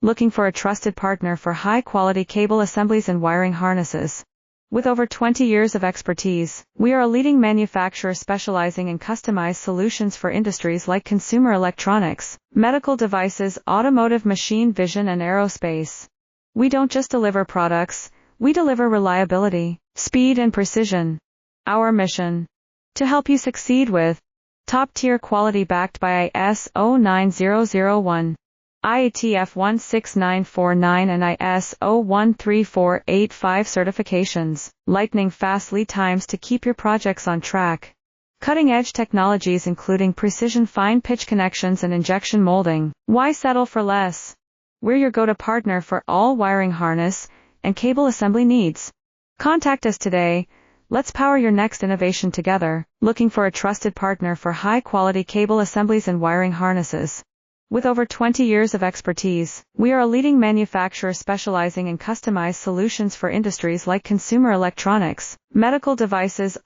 Looking for a trusted partner for high-quality cable assemblies and wiring harnesses? With over 20 years of expertise, we are a leading manufacturer specializing in customized solutions for industries like consumer electronics, medical devices, automotive, machine vision, and aerospace. We don't just deliver products, we deliver reliability, speed, and precision. Our mission: to help you succeed with top-tier quality backed by ISO 9001, IATF 16949 and ISO 13485 certifications, lightning-fast lead times to keep your projects on track. Cutting-edge technologies including precision fine-pitch connections and injection molding. Why settle for less? We're your go-to partner for all wiring harness and cable assembly needs. Contact us today. Let's power your next innovation together. Looking for a trusted partner for high-quality cable assemblies and wiring harnesses? With over 20 years of expertise, we are a leading manufacturer specializing in customized solutions for industries like consumer electronics, medical devices,